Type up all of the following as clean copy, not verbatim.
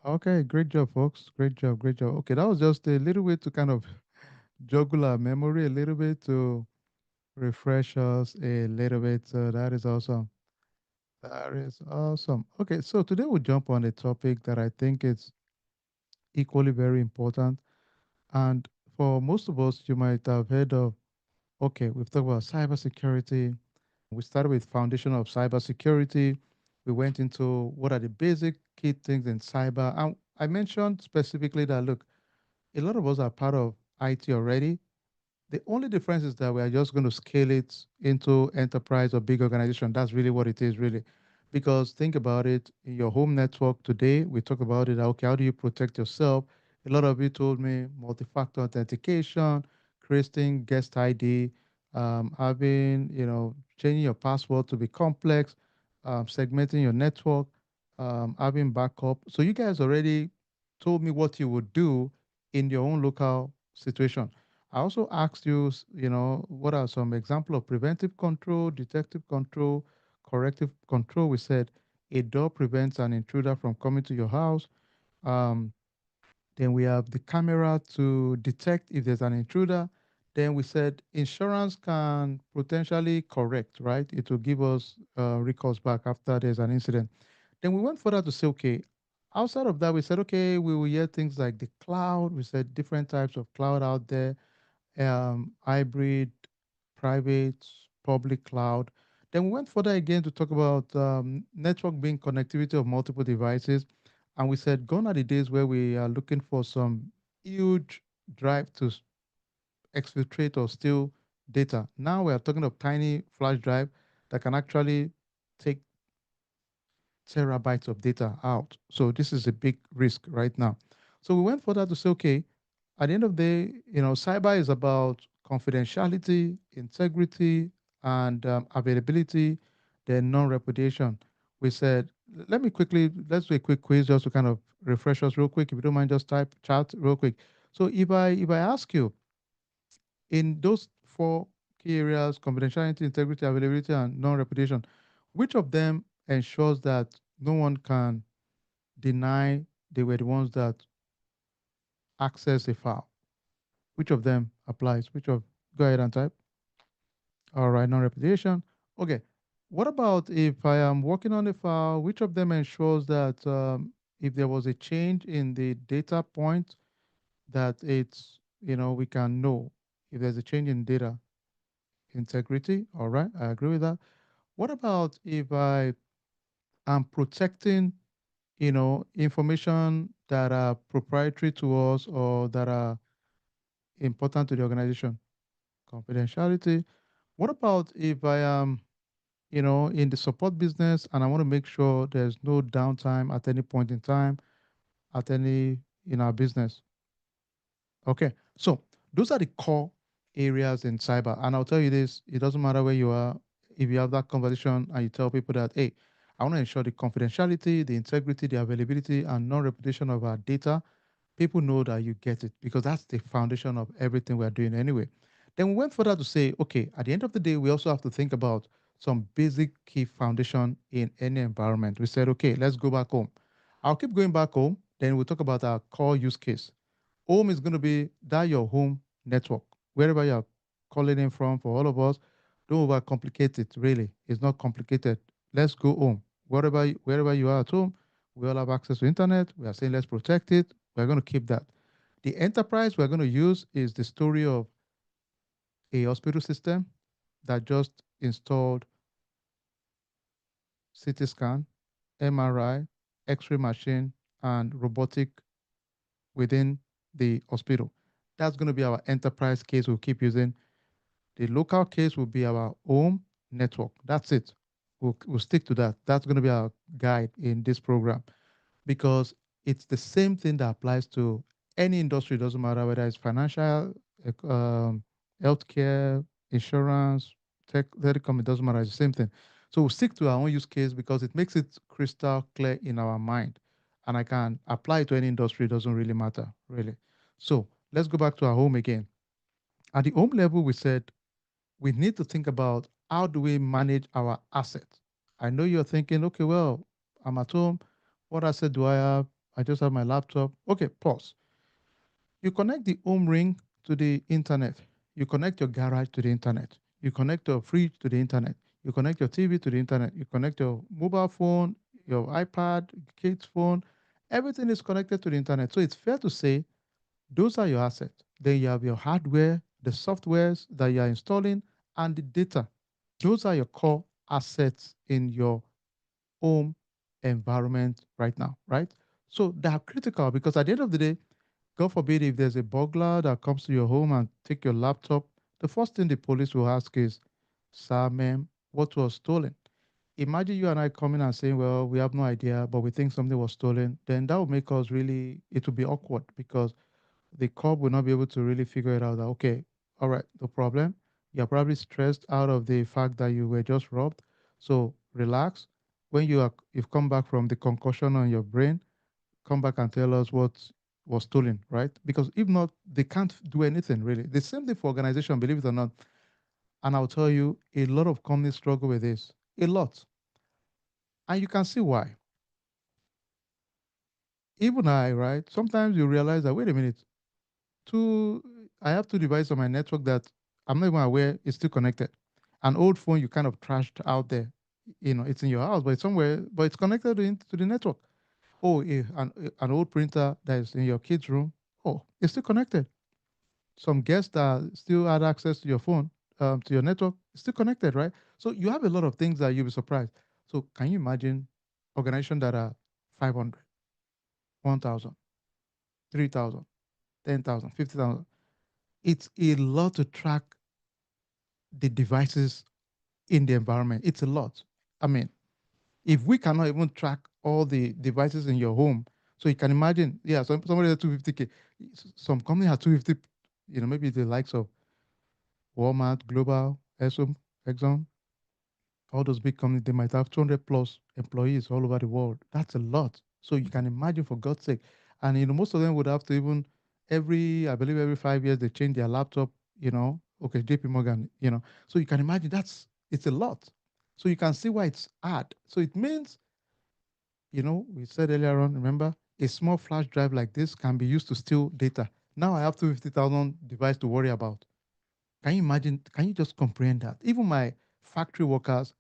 Okay, great job, folks. Great job, great job. Okay, that was just a little bit to kind of juggle our memory a little bit to refresh us a little bit. So that is awesome. That is awesome. Okay, so today we'll jump on a topic that I think is equally very important. And for most of us, you might have heard of, okay, we've talked about cybersecurity. We started with foundation of cybersecurity. We went into what are the basic key things in cyber. And I mentioned specifically that, look, a lot of us are part of IT already. The only difference is that we are just going to scale it into enterprise or big organization. That's really what it is, really. Because think about it, in your home network today, we talk about it. Okay, how do you protect yourself? A lot of you told me multi-factor authentication, creating guest ID, having, changing your password to be complex, segmenting your network, having backup. So you guys already told me what you would do in your own local situation. I also asked you, what are some example of preventive control, detective control, corrective control? We said a door prevents an intruder from coming to your house. Um, then we have the camera to detect if there's an intruder. Then we said insurance can potentially correct, right? It will give us recourse back after there's an incident. Then we went further to say, okay, outside of that, we said, okay, we will hear things like the cloud. We said different types of cloud out there, hybrid, private, public cloud. Then we went further again to talk about network being connectivity of multiple devices. And we said, gone are the days where we are looking for some huge drive to exfiltrate or steal data. Now we are talking of tiny flash drive that can actually take terabytes of data out. So this is a big risk right now. So we went further to say, okay, at the end of the day, cyber is about confidentiality, integrity, and availability, then non-repudiation. We said, let's do a quick quiz just to kind of refresh us real quick. If you don't mind, just type chat real quick. So if I ask you in those four key areas, confidentiality, integrity, availability, and non-repudiation, which of them ensures that no one can deny they were the ones that access a file? Which of them applies? Go ahead and type. All right, non-repudiation. Okay. What about if I am working on a file? Which of them ensures that if there was a change in the data point, that we can know if there's a change in data integrity? All right, I agree with that. What about if I am protecting, information that are proprietary to us or that are important to the organization? Confidentiality. What about if I am, in the support business and I want to make sure there's no downtime at any point in time, at any in our business? Okay. So those are the core areas in cyber. And I'll tell you this, it doesn't matter where you are. If you have that conversation and you tell people that, hey, I want to ensure the confidentiality, the integrity, the availability, and non-reputation of our data, people know that you get it because that's the foundation of everything we're doing anyway. Then we went further to say, okay, at the end of the day, we also have to think about some basic key foundation in any environment. We said, okay, let's go back home. I'll keep going back home. Then we'll talk about our core use case. Home is going to be that your home network, wherever you're calling in from. For all of us, don't overcomplicate it. Really, it's not complicated. Let's go home. Wherever you are at home, we all have access to internet. We are saying let's protect it. We're going to keep that. The enterprise we're going to use is the story of a hospital system that just installed CT scan, MRI, X-ray machine, and robotic within the hospital. That's going to be our enterprise case we'll keep using. The local case will be our home network. That's it. We'll stick to that. That's going to be our guide in this program because it's the same thing that applies to any industry. It doesn't matter whether it's financial, healthcare, insurance, telecom, it doesn't matter. It's the same thing. So we'll stick to our own use case because it makes it crystal clear in our mind. And I can apply it to any industry. It doesn't really matter, really. So let's go back to our home again. At the home level, we said we need to think about how do we manage our assets. I know you're thinking, okay, well, I'm at home. What asset do I have? I just have my laptop. Okay, pause. You connect the home ring to the internet. You connect your garage to the internet. You connect your fridge to the internet. You connect your TV to the internet. You connect your mobile phone, your iPad, kid's phone. Everything is connected to the internet. So it's fair to say those are your assets. Then you have your hardware, the softwares that you are installing, and the data. Those are your core assets in your home environment right now, right? So they are critical because at the end of the day, God forbid if there's a burglar that comes to your home and take your laptop, the first thing the police will ask is, "Sir, ma'am, what was stolen?" Imagine you and I coming and saying, "Well, we have no idea, but we think something was stolen." Then that will make us really, it will be awkward because the cop will not be able to really figure it out that, okay, all right, no problem. You're probably stressed out of the fact that you were just robbed. So relax. When you've come back from the concussion on your brain, come back and tell us what was stolen, right? Because if not, they can't do anything really. The same thing for organization, believe it or not. And I'll tell you, a lot of companies struggle with this. A lot. And you can see why. Even I, right? Sometimes you realize that, wait a minute, two I have two devices on my network that I'm not even aware is still connected. An old phone you kind of trashed out there. It's in your house, but it's somewhere, but it's connected to the network. Oh, an old printer that is in your kid's room. Oh, it's still connected. Some guests that still had access to your phone, to your network, it's still connected, right? So you have a lot of things that you'll be surprised. So can you imagine organizations that are 500, 1,000, 3,000, 10,000, 50,000? It's a lot to track the devices in the environment. It's a lot. I mean, if we cannot even track all the devices in your home, so you can imagine, yeah, somebody has 250K, some company has 250, maybe the likes of Walmart, Global, Exxon, all those big companies, they might have 200 plus employees all over the world. That's a lot. So you can imagine, for God's sake. And most of them would have to even I believe every 5 years they change their laptop. Okay, JP Morgan. So you can imagine it's a lot. So you can see why it's hard. So it means, we said earlier on, remember, a small flash drive like this can be used to steal data. Now I have 250,000 devices to worry about. Can you imagine? Can you just comprehend that? Even my factory workers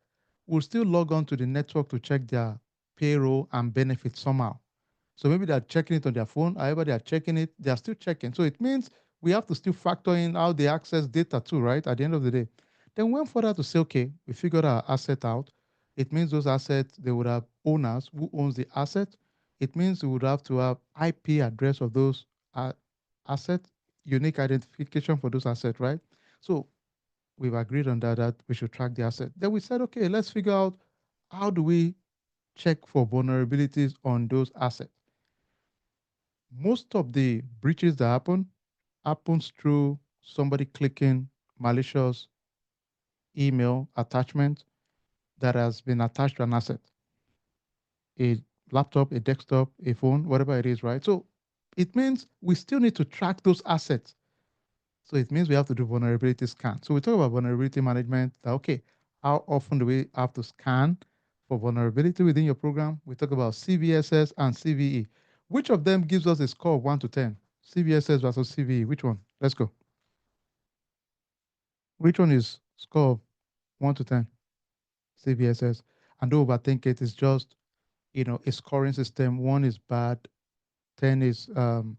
will still log on to the network to check their payroll and benefits somehow. So maybe they're checking it on their phone. However, they are checking it, they are still checking. So it means we have to still factor in how they access data too, right? At the end of the day. Then we went further to say, okay, we figured our asset out. It means those assets, they would have owners who owns the asset. It means we would have to have IP address of those assets, unique identification for those assets, right? So we've agreed on that we should track the asset. Then we said, okay, let's figure out how do we check for vulnerabilities on those assets. Most of the breaches that happens through somebody clicking malicious email attachment that has been attached to an asset, a laptop, a desktop, a phone, whatever it is, right? So it means we still need to track those assets. So it means we have to do vulnerability scan. So we talk about vulnerability management. Okay, how often do we have to scan for vulnerability within your program? We talk about CVSS and CVE. Which of them gives us a score of 1 to 10? CVSS versus CVE. Which one? Let's go. Which one is score of 1 to 10? CVSS. And don't overthink it. It's just, a scoring system. 1 is bad. 10 is 1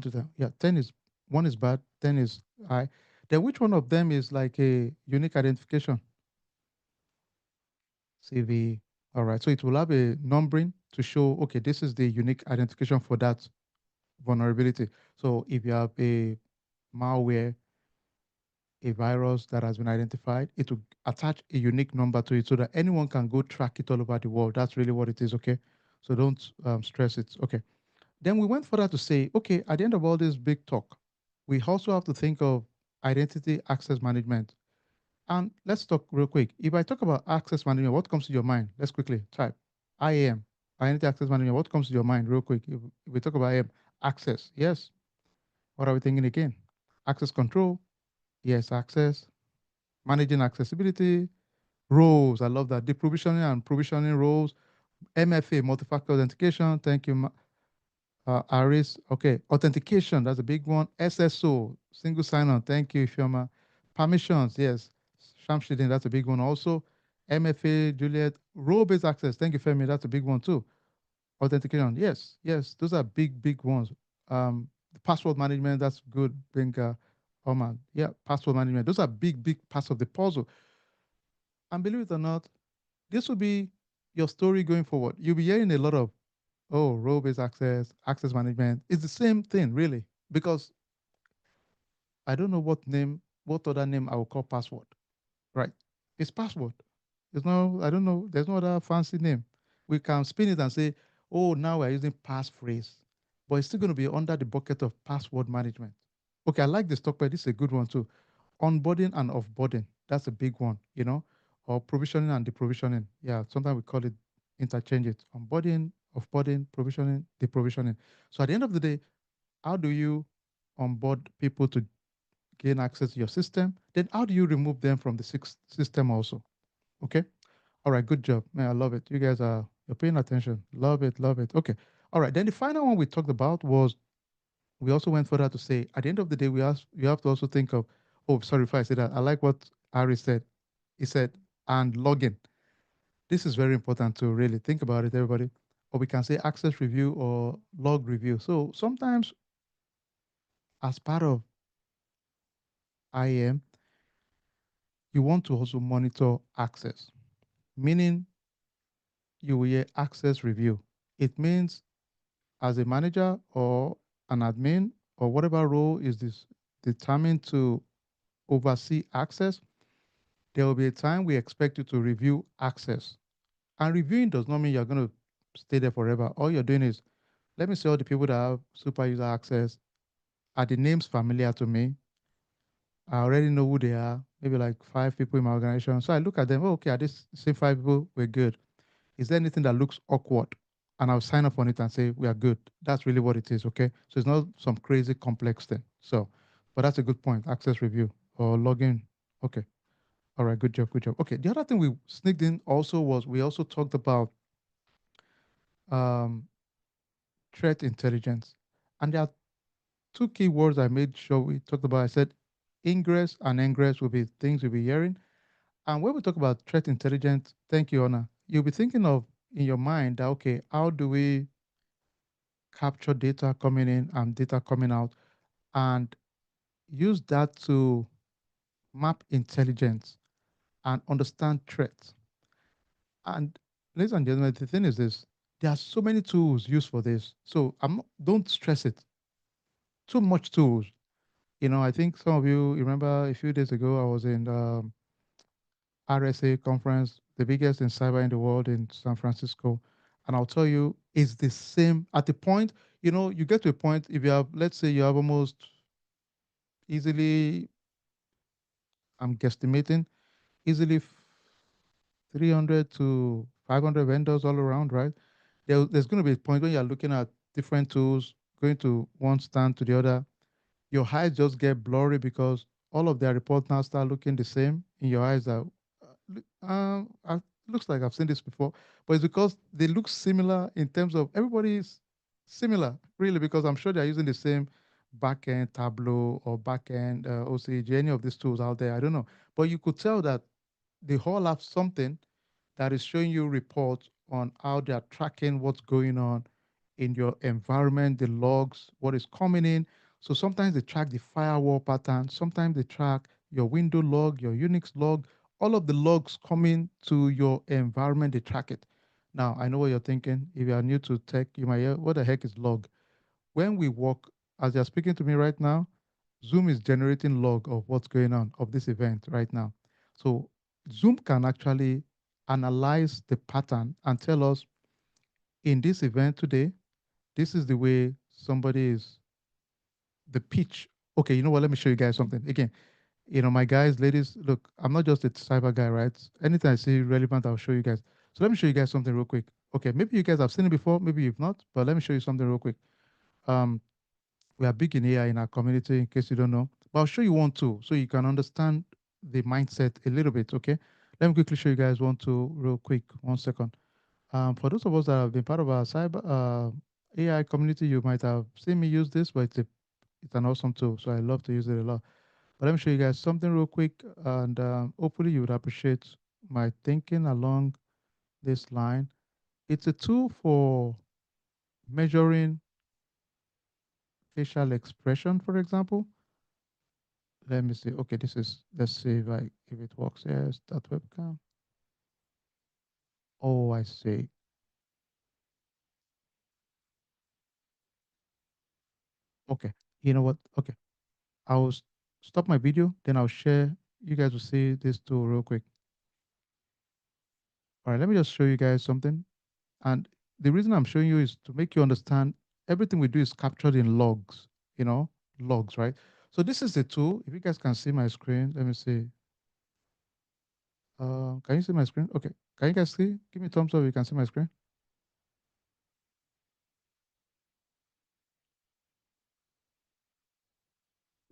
to 10. Yeah, 10 is 1 is bad, 10 is high. Then which one of them is like a unique identification? CV. All right. So it will have a numbering to show, okay, this is the unique identification for that vulnerability. So if you have a malware, a virus that has been identified, it will attach a unique number to it so that anyone can go track it all over the world. That's really what it is. Okay. So don't stress it. Okay. Then we went further to say, okay, at the end of all this big talk, we also have to think of identity access management. And let's talk real quick. If I talk about access management, what comes to your mind? Let's quickly type IAM, identity access management. What comes to your mind, real quick? If we talk about IAM, access, yes. What are we thinking again? Access control, yes. Access, managing accessibility, roles. I love that. Deprovisioning and provisioning roles, MFA, multi-factor authentication. Thank you, Aris. Okay, authentication, that's a big one. SSO, single sign-on. Thank you, Ifeoma. Permissions, yes. Shamshidin, that's a big one also. MFA, Juliet. Role-based access. Thank you, Femi. That's a big one too. Authentication, yes, yes. Those are big, big ones. The password management, that's good. Benga, Oman. Yeah, password management. Those are big, big parts of the puzzle. And believe it or not, this will be your story going forward. You'll be hearing a lot of, oh, role-based access, access management. It's the same thing, really, because I don't know what other name I will call password, right? It's password. There's no, I don't know, there's no other fancy name. We can spin it and say, oh, now we're using passphrase, but it's still going to be under the bucket of password management. Okay, I like this talk, but this is a good one too. Onboarding and offboarding. That's a big one, or provisioning and deprovisioning. Yeah, sometimes we call it interchange it. Onboarding, offboarding, provisioning, deprovisioning. So at the end of the day, how do you onboard people to gain access to your system? Then how do you remove them from the system also? Okay. All right. Good job, man. I love it. You guys are you're paying attention. Love it. Love it. Okay. All right. Then the final one we talked about was we also went further to say at the end of the day you have to also think of, oh, sorry if I said that. I like what Ari said. He said, and login. This is very important to really think about it, everybody. Or we can say access review or log review. So sometimes as part of IAM, you want to also monitor access, meaning you will hear access review. It means as a manager or an admin or whatever role is this determined to oversee access, there will be a time we expect you to review access. And reviewing does not mean you're going to stay there forever. All you're doing is, let me see all the people that have super user access. Are the names familiar to me? I already know who they are. Maybe like 5 people in my organization. So I look at them. Oh, okay, are these same 5 people? We're good. Is there anything that looks awkward? And I'll sign up on it and say, we are good. That's really what it is, okay? So it's not some crazy complex thing. So, but that's a good point. Access review or login. Okay. All right. Good job. Good job. Okay. The other thing we sneaked in also was we also talked about um, threat intelligence. And there are two key words I made sure we talked about. I said ingress and ingress will be things you'll be hearing. And when we talk about threat intelligence, thank you, Anna, you'll be thinking of in your mind that, okay, how do we capture data coming in and data coming out and use that to map intelligence and understand threats. And ladies and gentlemen, the thing is this, there are so many tools used for this. So don't stress it. Too much tools. I think some of you remember a few days ago, I was in RSA conference, the biggest in cyber in the world in San Francisco. And I'll tell you, it's the same at the point, you get to a point, if you have, let's say you have almost easily, I'm guesstimating, easily 300 to 500 vendors all around, right? There's going to be a point when you're looking at different tools, going to one stand to the other. Your eyes just get blurry because all of their reports now start looking the same in your eyes. That looks like I've seen this before, but it's because they look similar in terms of everybody is similar, really, because I'm sure they're using the same backend Tableau or backend OCG, any of these tools out there. I don't know, but you could tell that they all have something that is showing you reports on how they are tracking what's going on in your environment, the logs, what is coming in. So sometimes they track the firewall pattern, sometimes they track your window log, your Unix log, all of the logs coming to your environment, they track it. Now, I know what you're thinking. If you are new to tech, you might hear, what the heck is log? When we work, as you're speaking to me right now, Zoom is generating log of what's going on of this event right now. So Zoom can actually analyze the pattern and tell us in this event today, this is the way somebody is, the pitch. Okay, you know what? Let me show you guys something. Again, my guys, ladies, look, I'm not just a cyber guy, right? Anything I see relevant, I'll show you guys. So let me show you guys something real quick. Okay, maybe you guys have seen it before, maybe you've not, but let me show you something real quick. Um, we are big in AI in our community, in case you don't know. But I'll show you one too, so you can understand the mindset a little bit. Okay, let me quickly show you guys one too, real quick. 1 second. For those of us that have been part of our cyber AI community, you might have seen me use this, but it's an awesome tool. So I love to use it a lot. But let me show you guys something real quick, and hopefully you would appreciate my thinking along this line. It's a tool for measuring facial expression, for example. Let me see. Okay, this is, let's see if it works. Yes, that webcam. Oh, I see. Okay. You know what? Okay. I'll stop my video, then I'll share. You guys will see this tool real quick. All right, let me just show you guys something. And the reason I'm showing you is to make you understand everything we do is captured in logs, you know, logs, right? So this is the tool. If you guys can see my screen, let me see. Can you see my screen? Okay. Can you guys see? Give me a thumbs up if you can see my screen.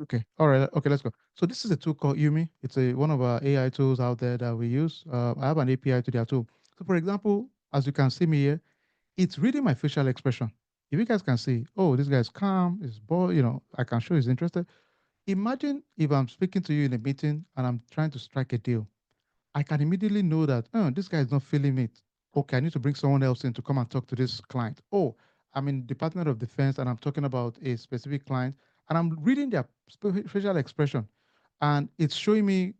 Okay. All right. Okay, let's go. So this is a tool called Yumi. It's one of our AI tools out there that we use. I have an API to their tool. So for example, as you can see me here, it's reading my facial expression. If you guys can see, oh, this guy's calm, is bored, I can show he's interested. Imagine if I'm speaking to you in a meeting and I'm trying to strike a deal. I can immediately know that, oh, this guy is not feeling it. Okay, I need to bring someone else in to come and talk to this client. Oh, I'm in Department of Defense and I'm talking about a specific client and I'm reading their facial expression and it's showing me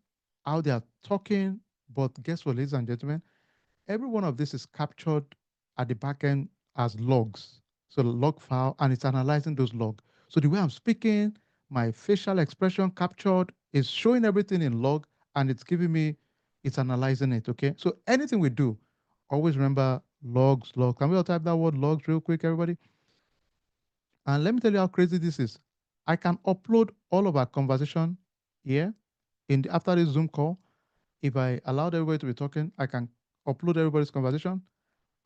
how they are talking. But guess what, ladies and gentlemen? Every one of this is captured at the back end as logs. So log file, and it's analyzing those logs. So the way I'm speaking, my facial expression captured is showing everything in log, and it's giving me, it's analyzing it. Okay. So anything we do, always remember logs, logs. Can we all type that word logs real quick, everybody? And let me tell you how crazy this is. I can upload all of our conversation here after this Zoom call. If I allowed everybody to be talking, I can upload everybody's conversation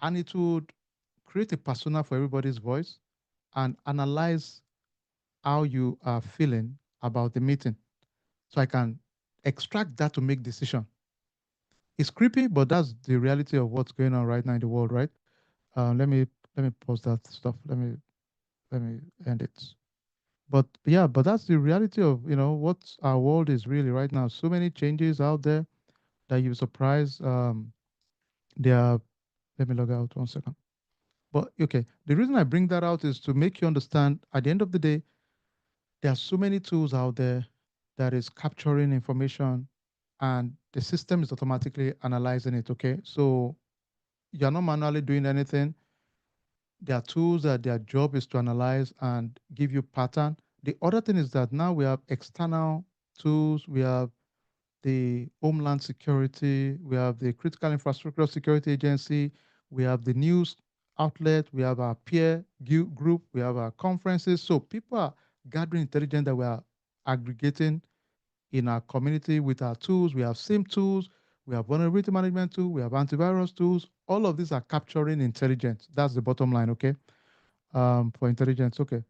and it would create a persona for everybody's voice and analyze how you are feeling about the meeting. So I can extract that to make decision. It's creepy, but that's the reality of what's going on right now in the world, right? Let me pause that stuff. Let me end it. But yeah, but that's the reality of what our world is really right now. So many changes out there that you're surprised. There are. Let me log out 1 second. But okay, the reason I bring that out is to make you understand at the end of the day, there are so many tools out there that is capturing information and the system is automatically analyzing it. Okay. So you're not manually doing anything. There are tools that their job is to analyze and give you pattern. The other thing is that now we have external tools. We have the Homeland Security, we have the Critical Infrastructure Security Agency, we have the news outlet, we have our peer group, we have our conferences. So people are gathering intelligence that we are aggregating in our community with our tools. We have SIM tools, we have vulnerability management tools, we have antivirus tools. All of these are capturing intelligence. That's the bottom line, okay? For intelligence, okay.